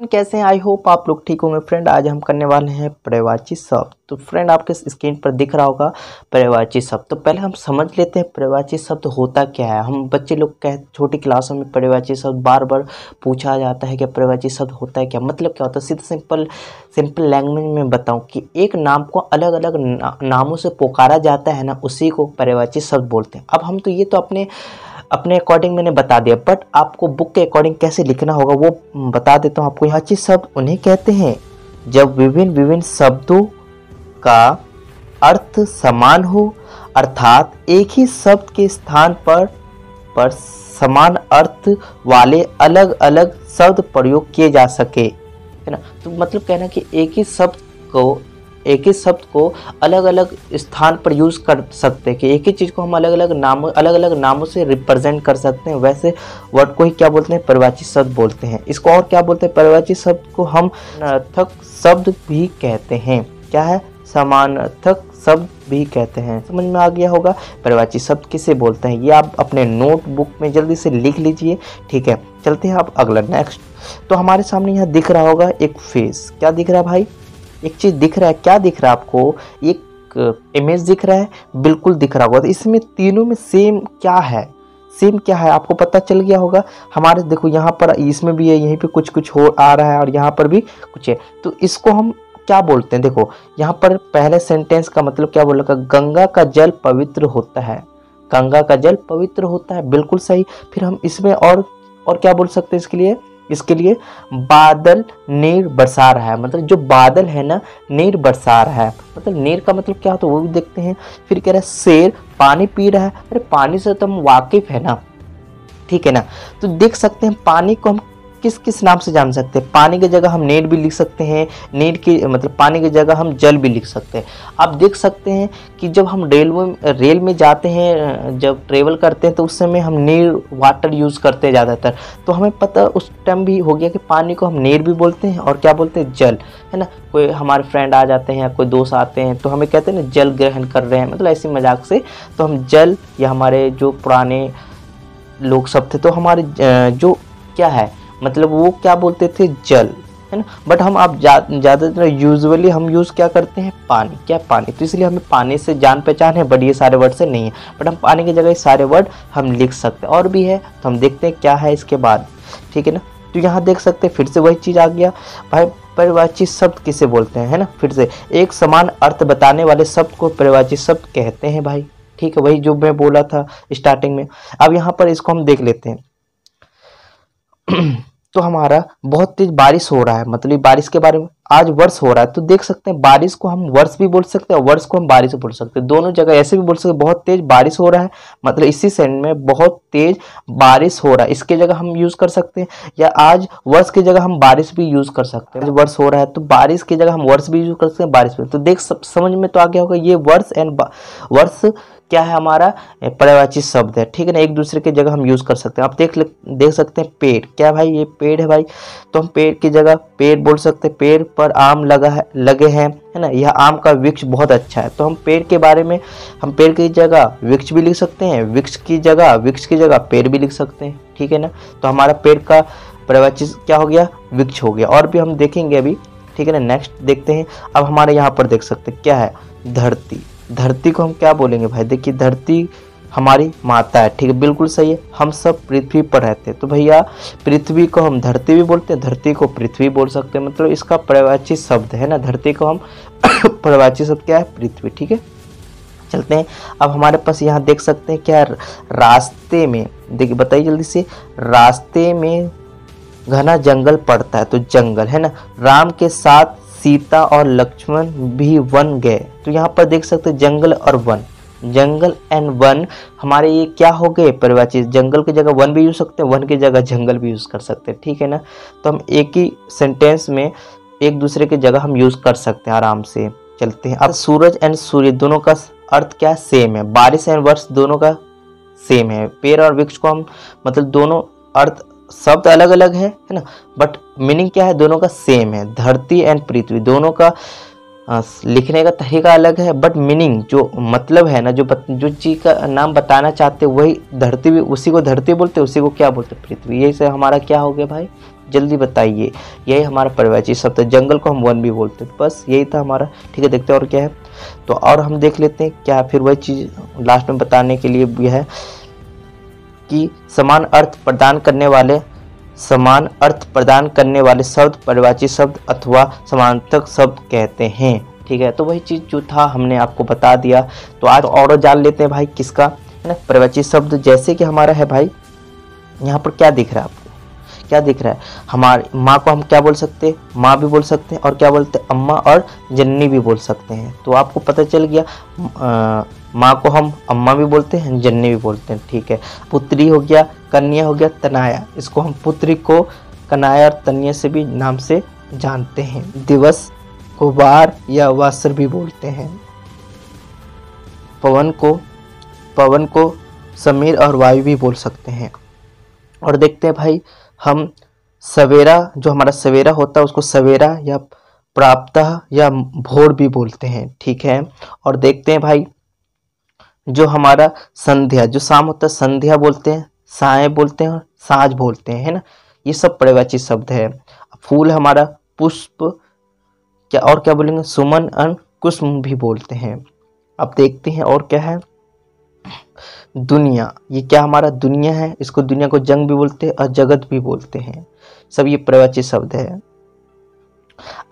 कैसे हैं? I hope आप लोग ठीक होंगे। फ्रेंड आज हम करने वाले हैं पर्यायवाची शब्द। तो फ्रेंड आपके स्क्रीन पर दिख रहा होगा पर्यायवाची शब्द। तो पहले हम समझ लेते हैं पर्यायवाची शब्द होता क्या है। हम बच्चे लोग छोटी क्लासों में पर्यायवाची शब्द बार बार पूछा जाता है कि पर्यायवाची शब्द होता है क्या, मतलब क्या होता है। सीधा सिंपल लैंग्वेज में बताऊं कि एक नाम को अलग अलग नामों से पुकारा जाता है ना, उसी को पर्यायवाची शब्द बोलते हैं। अब हम तो ये तो अपने अकॉर्डिंग मैंने बता दिया, बट आपको बुक के अकॉर्डिंग कैसे लिखना होगा वो बता देता हूँ आपको। पर्यायवाची शब्द उन्हें कहते हैं जब विभिन्न शब्दों का अर्थ समान हो, अर्थात एक ही शब्द के स्थान पर समान अर्थ वाले अलग अलग शब्द प्रयोग किए जा सके, है ना। तो मतलब कहना कि एक ही शब्द को अलग अलग स्थान पर यूज़ कर सकते हैं, कि एक ही चीज़ को हम अलग अलग नामों से रिप्रेजेंट कर सकते हैं। वैसे वर्ड को ही क्या बोलते हैं? पर्यायवाची शब्द बोलते हैं। इसको और क्या बोलते हैं? पर्यायवाची शब्द को हम समानार्थक शब्द भी कहते हैं। क्या है? समानार्थक शब्द भी कहते हैं। समझ में आ गया होगा पर्यायवाची शब्द किसे बोलते हैं। ये आप अपने नोटबुक में जल्दी से लिख लीजिए, ठीक है। चलते हैं आप अगला नेक्स्ट। तो हमारे सामने यहाँ दिख रहा होगा एक फेस। क्या दिख रहा है भाई? एक चीज़ दिख रहा है। क्या दिख रहा है आपको? एक इमेज दिख रहा है, बिल्कुल दिख रहा होगा। तो इसमें तीनों में सेम क्या है आपको पता चल गया होगा। हमारे देखो यहाँ पर इसमें भी है, यहीं पे कुछ हो आ रहा है और यहाँ पर भी कुछ है। तो इसको हम क्या बोलते हैं? देखो यहाँ पर पहले सेंटेंस का मतलब क्या बोला? गंगा का जल पवित्र होता है। गंगा का जल पवित्र होता है, बिल्कुल सही। फिर हम इसमें और क्या बोल सकते हैं इसके लिए बादल नीर बरसा रहा है, मतलब जो बादल है ना नीर बरसा रहा है, मतलब नीर का मतलब क्या होता है वो भी देखते हैं। फिर कह रहा है शेर पानी पी रहा है। अरे पानी से तो हम वाकिफ है ना, ठीक है ना। तो देख सकते हैं पानी को हम किस नाम से जान सकते हैं। पानी की जगह हम नीर भी लिख सकते हैं, नीर की मतलब पानी की जगह हम जल भी लिख सकते हैं। आप देख सकते हैं कि जब हम रेल में जाते हैं, जब ट्रेवल करते हैं, तो उस समय हम नीर वाटर यूज़ करते हैं ज़्यादातर। तो हमें पता उस टाइम भी हो गया कि पानी को हम नीर भी बोलते हैं और क्या बोलते हैं? जल, है ना। कोई हमारे फ्रेंड आ जाते हैं या कोई दोस्त आते हैं तो हमें कहते हैं ना जल ग्रहण कर रहे हैं, मतलब ऐसी मजाक से। तो हम जल, या हमारे जो पुराने लोग सब थे तो हमारे जो क्या है मतलब वो क्या बोलते थे? जल, है ना। बट हम आप ज़्यादातर यूजुअली हम यूज़ क्या करते हैं? पानी। क्या? पानी। तो इसलिए हमें पानी से जान पहचान है, बट ये सारे वर्ड से नहीं है। बट हम पानी की जगह ये सारे वर्ड हम लिख सकते हैं। और भी है तो हम देखते हैं क्या है इसके बाद, ठीक है ना। तो यहाँ देख सकते हैं फिर से वही चीज़ आ गया भाई। पर्यायवाची शब्द किसे बोलते हैं, है ना। फिर से एक समान अर्थ बताने वाले शब्द को पर्यायवाची शब्द कहते हैं भाई, ठीक है। वही जो मैं बोला था स्टार्टिंग में। अब यहाँ पर इसको हम देख लेते हैं। तो हमारा बहुत तेज बारिश हो रहा है, मतलब बारिश के बारे में आज वर्ष हो रहा है। तो देख सकते हैं बारिश को हम वर्ष भी बोल सकते हैं और वर्ष को हम बारिश बोल सकते हैं। दोनों जगह ऐसे भी बोल सकते हैं बहुत तेज बारिश हो रहा है, मतलब इसी सेंड में बहुत तेज बारिश हो रहा है, इसके जगह हम यूज कर सकते हैं। या आज वर्ष की जगह हम बारिश भी यूज कर सकते हैं। वर्ष हो रहा है तो बारिश की जगह हम वर्ष भी यूज कर सकते हैं, बारिश भी। तो देख समझ में तो आ गया होगा ये वर्ष एंड वर्ष क्या है? हमारा पर्यायवाची शब्द है, ठीक है ना। एक दूसरे की जगह हम यूज कर सकते हैं। आप देख सकते हैं पेड़। क्या भाई? ये पेड़ है भाई। तो हम पेड़ की जगह पेड़ बोल सकते हैं। पेड़ पर आम लगे हैं, है ना। यह आम का वृक्ष बहुत अच्छा है। तो हम पेड़ के बारे में हम पेड़ की जगह वृक्ष भी लिख सकते हैं, वृक्ष की जगह पेड़ भी लिख सकते हैं, ठीक है ना। तो हमारा पेड़ का पर्यायवाची क्या हो गया? वृक्ष हो गया। और भी हम देखेंगे अभी, ठीक है ना। नेक्स्ट देखते हैं। अब हमारे यहाँ पर देख सकते हैं क्या है? धरती। धरती को हम क्या बोलेंगे भाई? देखिए धरती हमारी माता है, ठीक है, बिल्कुल सही है। हम सब पृथ्वी पर रहते हैं तो भैया पृथ्वी को हम धरती भी बोलते हैं, धरती को पृथ्वी बोल सकते हैं, मतलब इसका पर्यायवाची शब्द है ना। धरती को हम पर्यायवाची शब्द क्या है? पृथ्वी, ठीक है। चलते हैं। अब हमारे पास यहाँ देख सकते हैं क्या? रास्ते में, देखिए बताइए जल्दी से। रास्ते में घना जंगल पड़ता है तो जंगल, है ना। राम के साथ सीता और लक्ष्मण भी वन गए। तो यहाँ पर देख सकते हैं जंगल और वन, जंगल एंड वन हमारे ये क्या हो गए? पर्यायवाची। जंगल की जगह वन भी यूज सकते हैं, वन की जगह जंगल भी यूज कर सकते हैं, ठीक है ना। तो हम एक ही सेंटेंस में एक दूसरे की जगह हम यूज कर सकते हैं आराम से। चलते हैं। अब सूरज एंड सूर्य दोनों का अर्थ क्या सेम है। बारिश एंड वर्ष दोनों का सेम है। पेड़ और वृक्ष को हम मतलब दोनों अर्थ शब्द अलग अलग है ना, बट मीनिंग क्या है? दोनों का सेम है। धरती एंड पृथ्वी दोनों का लिखने का तरीका अलग है, बट मीनिंग जो मतलब है ना, जो चीज का नाम बताना चाहते हैं वही धरती भी, उसी को धरती बोलते हैं, उसी को क्या बोलते हैं? पृथ्वी। यही से हमारा क्या हो गया भाई? जल्दी बताइए। यही हमारा पर्यायवाची शब्द है। जंगल को हम वन भी बोलते हैं। बस यही था हमारा। ठीक है, देखते हैं और क्या है। तो और हम देख लेते हैं क्या, फिर वही चीज़ लास्ट में बताने के लिए यह है कि समान अर्थ प्रदान करने वाले शब्द पर्यायवाची शब्द अथवा समानार्थक शब्द कहते हैं। ठीक है, तो वही चीज़ जो था हमने आपको बता दिया। तो आज और जान लेते हैं भाई किसका, है ना, पर्यायवाची शब्द। जैसे कि हमारा है भाई, यहाँ पर क्या दिख रहा है आपको, क्या दिख रहा है, हमारी माँ को हम क्या बोल सकते हैं, माँ भी बोल सकते हैं, और क्या बोलते हैं, अम्मा और जननी भी बोल सकते हैं। तो आपको पता चल गया, माँ को हम अम्मा भी बोलते हैं, जननी भी बोलते हैं। ठीक है, पुत्री हो गया, कन्या हो गया, तनया, इसको हम पुत्री को कन्या और तनया से भी नाम से जानते हैं। दिवस को वार या वासर भी बोलते हैं। पवन को समीर और वायु भी बोल सकते हैं। और देखते हैं भाई, हम सवेरा, जो हमारा सवेरा होता है उसको सवेरा या प्रातः या भोर भी बोलते हैं। ठीक है, और देखते हैं भाई, जो हमारा संध्या, जो शाम होता है, संध्या बोलते हैं, साय बोलते हैं, साँझ बोलते हैं, है ना। ये सब पर्यायवाची शब्द है। फूल हमारा पुष्प, क्या और क्या बोलेंगे, सुमन और कुसुम भी बोलते हैं। अब देखते हैं और क्या है। दुनिया, ये क्या हमारा दुनिया है, इसको दुनिया को जंग भी बोलते हैं और जगत भी बोलते हैं। सब ये पर्यायवाची शब्द है।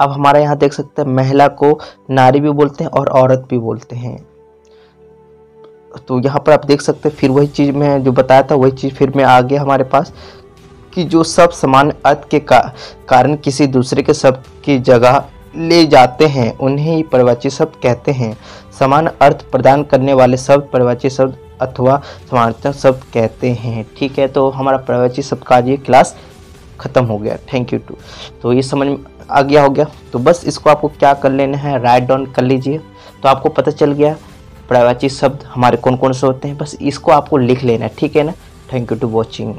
अब हमारा यहाँ देख सकते हैं, महिला को नारी भी बोलते हैं और औरत भी बोलते हैं। तो यहाँ पर आप देख सकते हैं, फिर वही चीज़ मैं जो बताया था वही चीज़ फिर में आ गया हमारे पास, कि जो सब समान अर्थ के कारण किसी दूसरे के शब्द की जगह ले जाते हैं उन्हें ही पर्यायवाची शब्द कहते हैं। समान अर्थ प्रदान करने वाले शब्द पर्यायवाची शब्द अथवा समानार्थक शब्द कहते हैं। ठीक है, तो हमारा पर्यायवाची शब्द का ये क्लास खत्म हो गया। Thank you too. तो ये समझ में आ गया हो गया। तो बस इसको आपको क्या कर लेना है, राइट डाउन कर लीजिए। तो आपको पता चल गया पर्यायवाची शब्द हमारे कौन कौन से होते हैं। बस इसको आपको लिख लेना है। ठीक है ना। Thank you to watching.